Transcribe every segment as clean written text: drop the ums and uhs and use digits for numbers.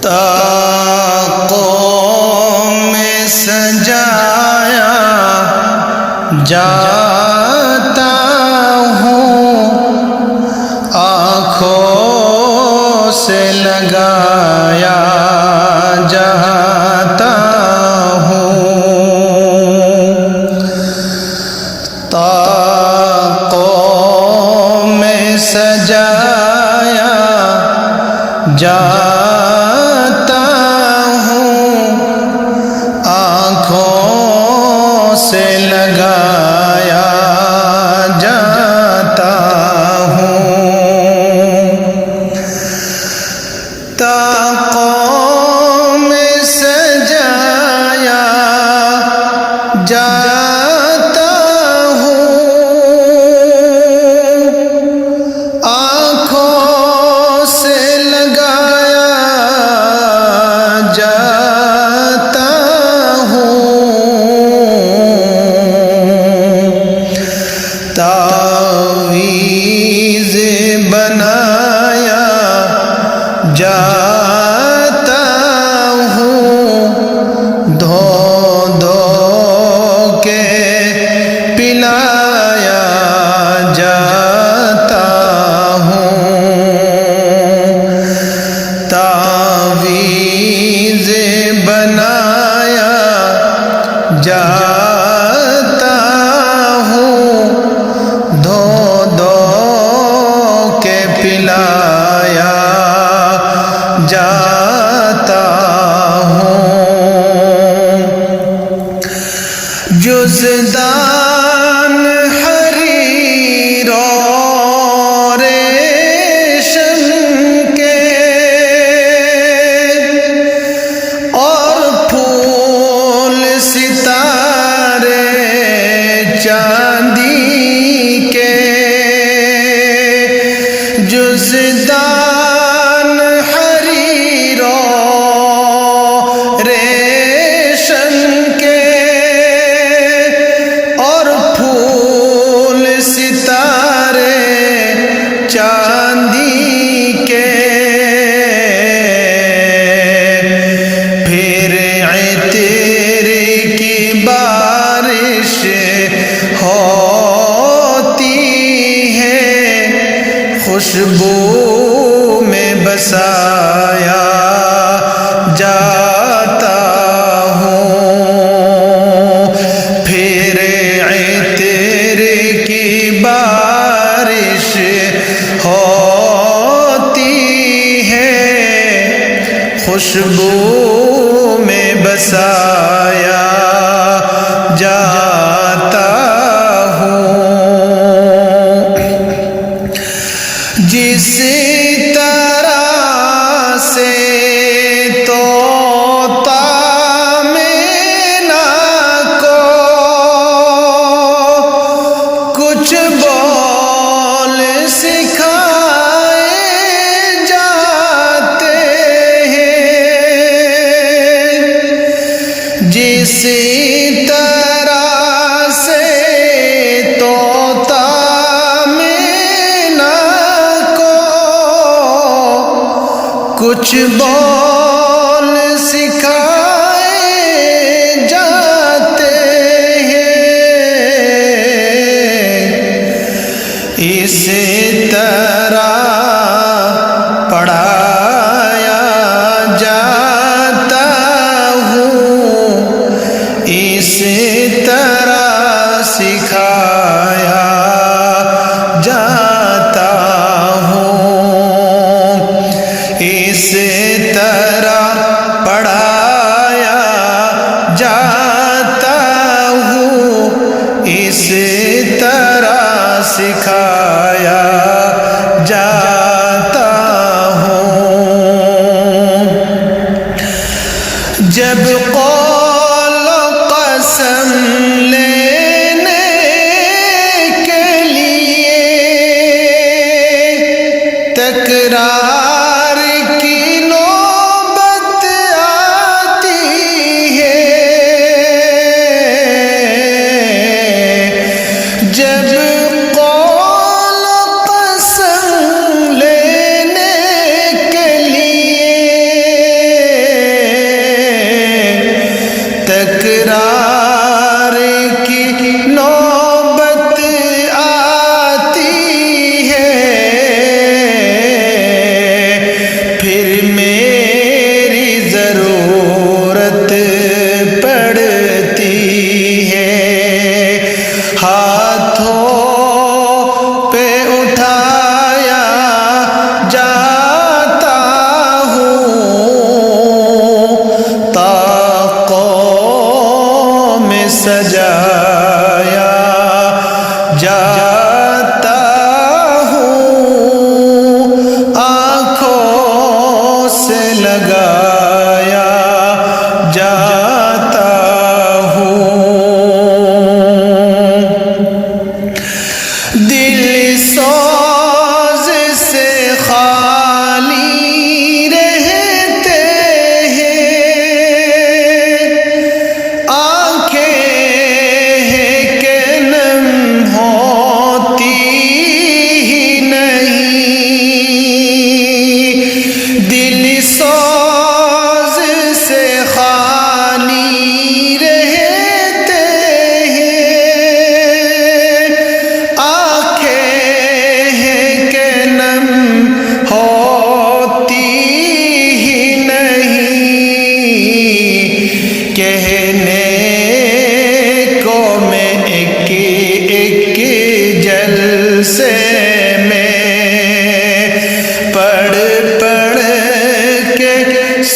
طاقوں میں سجایا جاتا ہوں، آنکھوں سے لگایا جاتا ہوں، طاقوں میں سجایا جاتا ہوں، آنکھوں سے لگایا جاتا ہوں، طاقوں میں سجایا جاتا ہوں، آنکھوں سے لگایا جاتا ہوں، تعویذ بنایا جاتا ہوں، دھو دھو کے پلایا جاتا ہوں، تعویذ بنایا جاتا ہوں، دھو دھو کے پلایا جاتا ہوں، جزدان حریر و ریشم کے اور پھول ستارے چاندی کے، جزدان حریر و ریشم کے اور پھول ستارے چاندی کے، پھر عطر کی بارش ہوتی ہے، خوشبو میں بسایا جاتا ہوں، پھر عطر کی بارش ہوتی ہے، خوشبو میں بسایا جاتا ہوں، جس طرح سے طوطا مینا کو کچھ بول سکھائے جاتے ہیں، جس طرح سے طوطا مینا کو کچھ بول سکھائے جاتے ہیں، اس طرح پڑھایا جاتا ہوں، اس طرح سکھایا جاتا ہوں، اس طرح پڑھایا جاتا ہوں، اس طرح سکھایا جاتا ہوں۔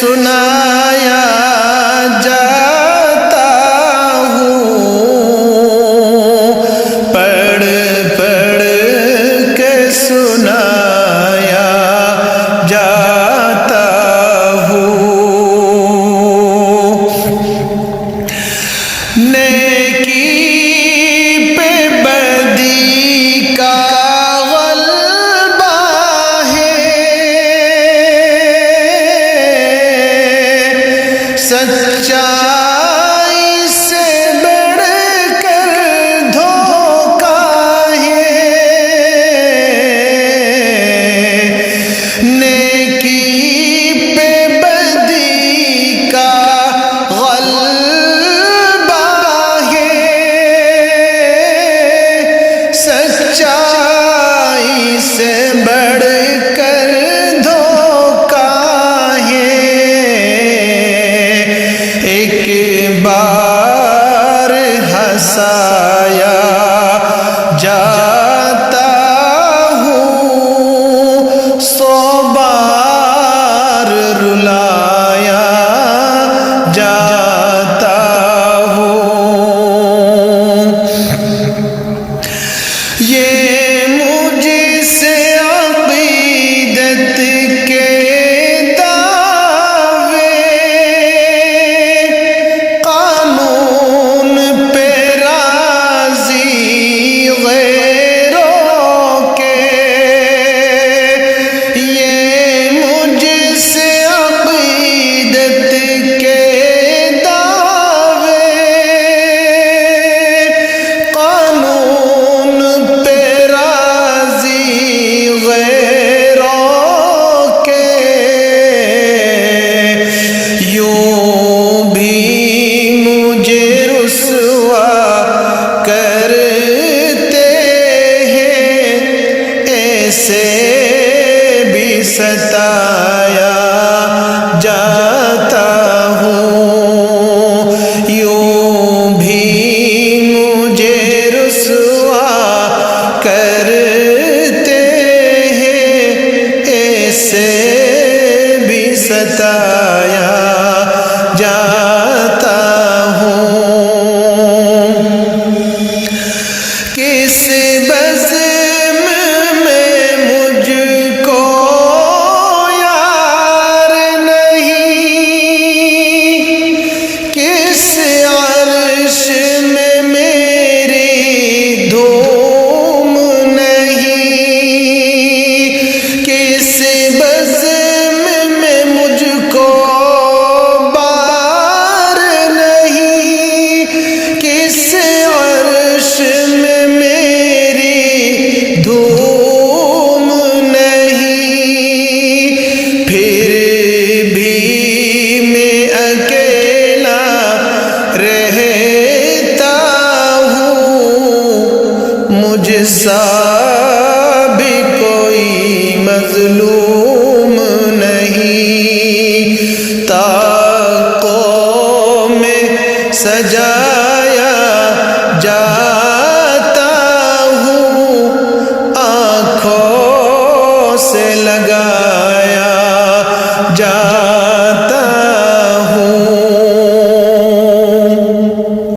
سنایا جاتا ہوں، پڑھ پڑھ کے سنایا جاتا ہوں۔ نیکی پہ بدی کا غلبہ ہے، سچائی سے بڑھ کر دھوکا ہے، نیکی پہ بدی کا غلبہ ہے، سچائی سے بڑھ کر دھوکا ہے۔ ایک بار ہنسایا جاتا ہوں، 100 بار رلایا جاتا ہوں۔ یہ مجھ سے عقیدت کے دعوے، قانون پہ راضی غیروں کے، یہ مجھ سے عقیدت کے دعوے، قانون پہ راضی غیروں کے، یوں بھی مجھے رسوا کرتے ہیں، ایسے بھی ستایا جاتا ہوں، یوں بھی مجھے رسوا کرتے ہیں، ایسے بھی ستایا جاتا ہوں۔ کس بزم میں مجھ کو یار نہیں، کس عرش میں میری دھوم نہیں، کس بزم میں مجھ کو بار نہیں، کس عرش میں میری دھوم نہیں، پھر بھی میں اکیلا رہتا ہوں، مجھ سا بھی کوئی مظلوم نہیں،